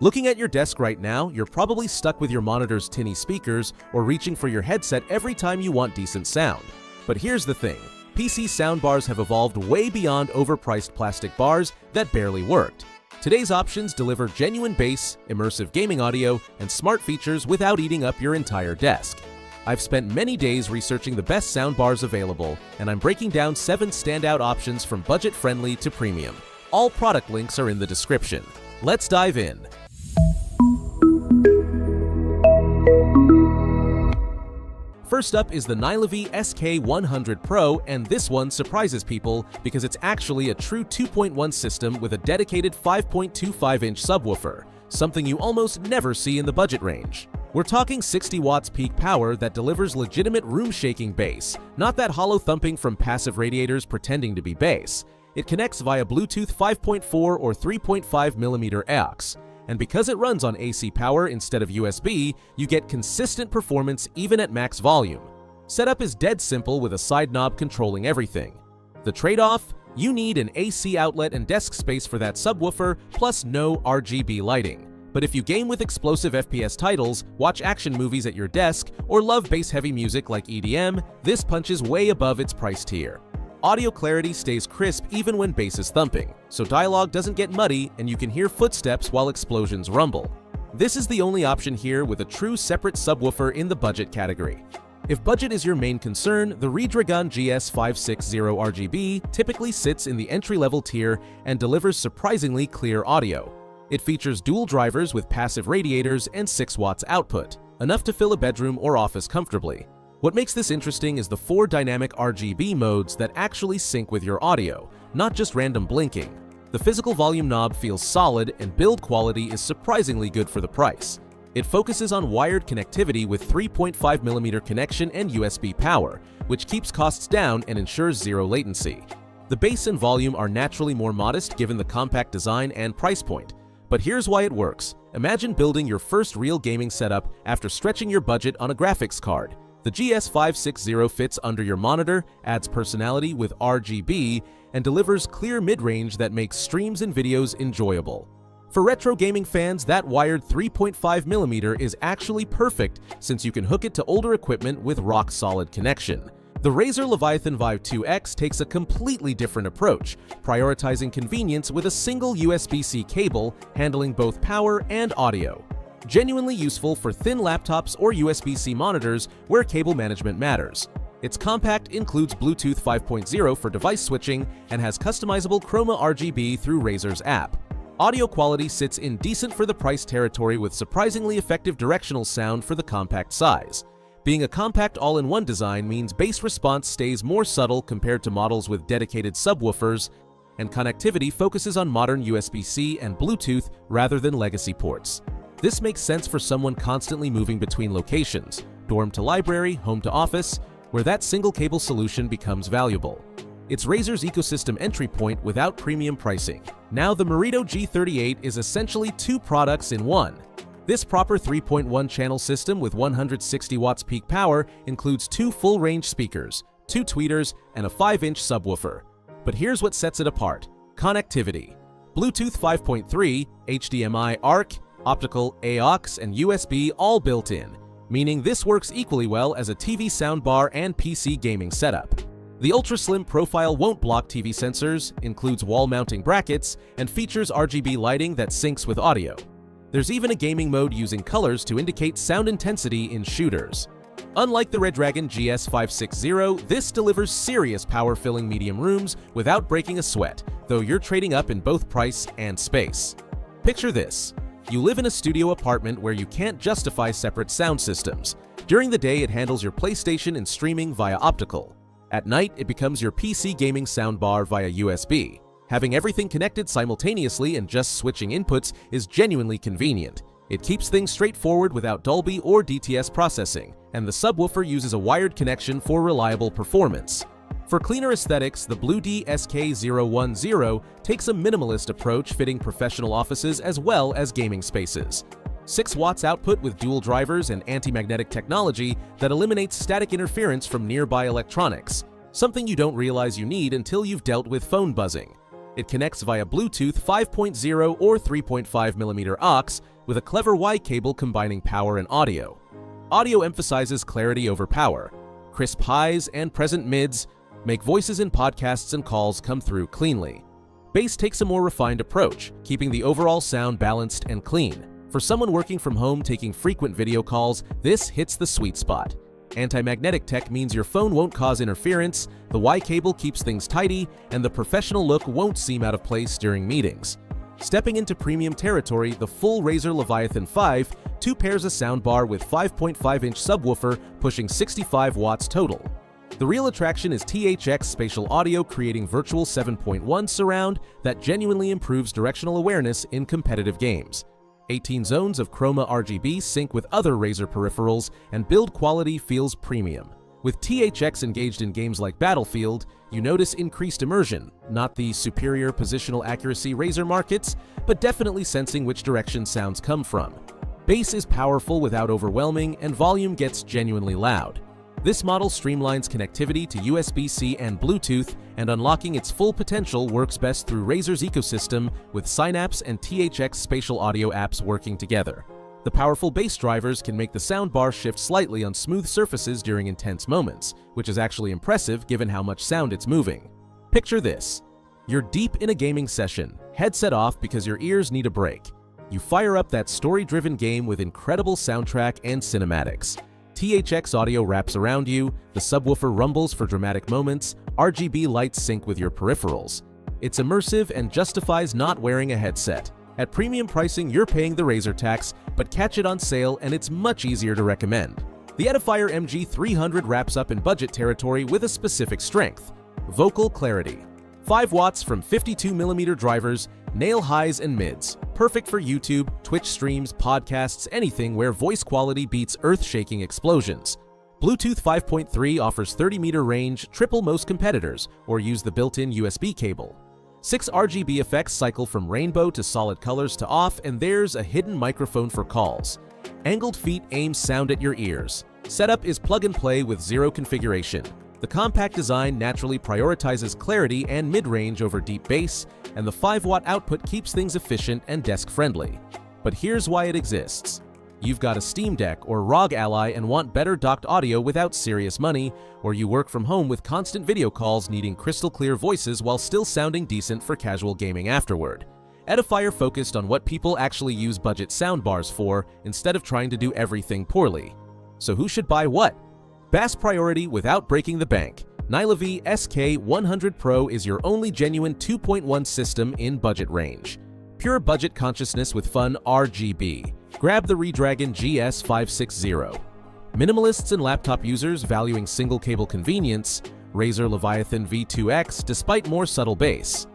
Looking at your desk right now, you're probably stuck with your monitor's tinny speakers or reaching for your headset every time you want decent sound. But here's the thing, PC soundbars have evolved way beyond overpriced plastic bars that barely worked. Today's options deliver genuine bass, immersive gaming audio, and smart features without eating up your entire desk. I've spent many days researching the best soundbars available, and I'm breaking down 7 standout options from budget-friendly to premium. All product links are in the description. Let's dive in. First up is the Nylavee SK100 Pro, and this one surprises people because it's actually a true 2.1 system with a dedicated 5.25-inch subwoofer, something you almost never see in the budget range. We're talking 60 watts peak power that delivers legitimate room-shaking bass, not that hollow thumping from passive radiators pretending to be bass. It connects via Bluetooth 5.4 or 3.5mm AUX. And because it runs on AC power instead of USB, you get consistent performance even at max volume. Setup is dead simple with a side knob controlling everything. The trade-off? You need an AC outlet and desk space for that subwoofer, plus no RGB lighting. But if you game with explosive FPS titles, watch action movies at your desk, or love bass-heavy music like EDM, this punches way above its price tier. Audio clarity stays crisp even when bass is thumping, so dialogue doesn't get muddy and you can hear footsteps while explosions rumble. This is the only option here with a true separate subwoofer in the budget category. If budget is your main concern, the Redragon GS560 RGB typically sits in the entry-level tier and delivers surprisingly clear audio. It features dual drivers with passive radiators and 6 watts output, enough to fill a bedroom or office comfortably. What makes this interesting is the 4 dynamic RGB modes that actually sync with your audio, not just random blinking. The physical volume knob feels solid and build quality is surprisingly good for the price. It focuses on wired connectivity with 3.5mm connection and USB power, which keeps costs down and ensures zero latency. The bass and volume are naturally more modest given the compact design and price point. But here's why it works. Imagine building your first real gaming setup after stretching your budget on a graphics card. The GS560 fits under your monitor, adds personality with RGB, and delivers clear mid-range that makes streams and videos enjoyable. For retro gaming fans, that wired 3.5mm is actually perfect since you can hook it to older equipment with rock-solid connection. The Razer Leviathan V2 X takes a completely different approach, prioritizing convenience with a single USB-C cable handling both power and audio. Genuinely useful for thin laptops or USB-C monitors where cable management matters. Its compact includes Bluetooth 5.0 for device switching and has customizable Chroma RGB through Razer's app. Audio quality sits in decent for the price territory with surprisingly effective directional sound for the compact size. Being a compact all-in-one design means bass response stays more subtle compared to models with dedicated subwoofers, and connectivity focuses on modern USB-C and Bluetooth rather than legacy ports. This makes sense for someone constantly moving between locations, dorm to library, home to office, where that single cable solution becomes valuable. It's Razer's ecosystem entry point without premium pricing. Now the Meredo G38 is essentially 2 products in one. This proper 3.1 channel system with 160 watts peak power includes 2 full-range speakers, 2 tweeters, and a 5-inch subwoofer. But here's what sets it apart: connectivity. Bluetooth 5.3, HDMI ARC, optical, AUX, and USB all built in, meaning this works equally well as a TV soundbar and PC gaming setup. The ultra-slim profile won't block TV sensors, includes wall-mounting brackets, and features RGB lighting that syncs with audio. There's even a gaming mode using colors to indicate sound intensity in shooters. Unlike the Redragon GS560, this delivers serious power-filling medium rooms without breaking a sweat, though you're trading up in both price and space. Picture this. You live in a studio apartment where you can't justify separate sound systems. During the day, it handles your PlayStation and streaming via optical. At night, it becomes your PC gaming soundbar via USB. Having everything connected simultaneously and just switching inputs is genuinely convenient. It keeps things straightforward without Dolby or DTS processing, and the subwoofer uses a wired connection for reliable performance. For cleaner aesthetics, the Bluedee SK010 takes a minimalist approach fitting professional offices as well as gaming spaces. 6 watts output with dual drivers and anti-magnetic technology that eliminates static interference from nearby electronics, something you don't realize you need until you've dealt with phone buzzing. It connects via Bluetooth 5.0 or 3.5mm aux with a clever Y cable combining power and audio. Audio emphasizes clarity over power. Crisp highs and present mids make voices in podcasts and calls come through cleanly. Bass takes a more refined approach, keeping the overall sound balanced and clean. For someone working from home taking frequent video calls, this hits the sweet spot. Anti-magnetic tech means your phone won't cause interference, the Y cable keeps things tidy, and the professional look won't seem out of place during meetings. Stepping into premium territory, the full Razer Leviathan V2 pairs a soundbar with 5.5-inch subwoofer pushing 65 watts total. The real attraction is THX spatial audio creating virtual 7.1 surround that genuinely improves directional awareness in competitive games. 18 zones of chroma RGB sync with other Razer peripherals, and build quality feels premium. With THX engaged in games like Battlefield, you notice increased immersion, not the superior positional accuracy Razer markets, but definitely sensing which direction sounds come from. Bass is powerful without overwhelming, and volume gets genuinely loud. This model streamlines connectivity to USB-C and Bluetooth, and unlocking its full potential works best through Razer's ecosystem with Synapse and THX spatial audio apps working together. The powerful bass drivers can make the soundbar shift slightly on smooth surfaces during intense moments, which is actually impressive given how much sound it's moving. Picture this. You're deep in a gaming session, headset off because your ears need a break. You fire up that story-driven game with incredible soundtrack and cinematics. THX audio wraps around you, the subwoofer rumbles for dramatic moments, RGB lights sync with your peripherals. It's immersive and justifies not wearing a headset. At premium pricing, you're paying the Razer tax, but catch it on sale and it's much easier to recommend. The Edifier MG300 wraps up in budget territory with a specific strength: vocal clarity. 5 watts from 52mm drivers, nail highs and mids. Perfect for YouTube, Twitch streams, podcasts, anything where voice quality beats earth-shaking explosions. Bluetooth 5.3 offers 30-meter range, triple most competitors, or use the built-in USB cable. 6 RGB effects cycle from rainbow to solid colors to off, and there's a hidden microphone for calls. Angled feet aims sound at your ears. Setup is plug-and-play with zero configuration. The compact design naturally prioritizes clarity and mid-range over deep bass, and the 5-watt output keeps things efficient and desk-friendly. But here's why it exists. You've got a Steam Deck or ROG Ally and want better docked audio without serious money, or you work from home with constant video calls needing crystal-clear voices while still sounding decent for casual gaming afterward. Edifier focused on what people actually use budget soundbars for, instead of trying to do everything poorly. So who should buy what? Bass priority without breaking the bank. Nylavee SK100 Pro is your only genuine 2.1 system in budget range. Pure budget consciousness with fun RGB. Grab the Redragon GS560. Minimalists and laptop users valuing single cable convenience, Razer Leviathan V2 X despite more subtle bass.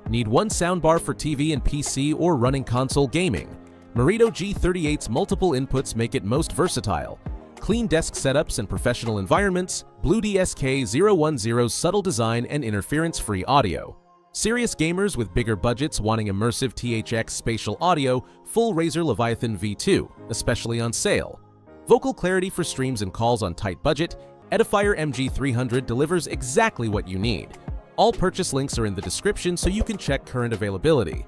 Need one soundbar for TV and PC or running console gaming? Meredo G38's multiple inputs make it most versatile. Clean desk setups and professional environments, Bluedee SK010's subtle design and interference-free audio. Serious gamers with bigger budgets wanting immersive THX spatial audio, full Razer Leviathan V2, especially on sale. Vocal clarity for streams and calls on tight budget, Edifier MG300 delivers exactly what you need. All purchase links are in the description so you can check current availability.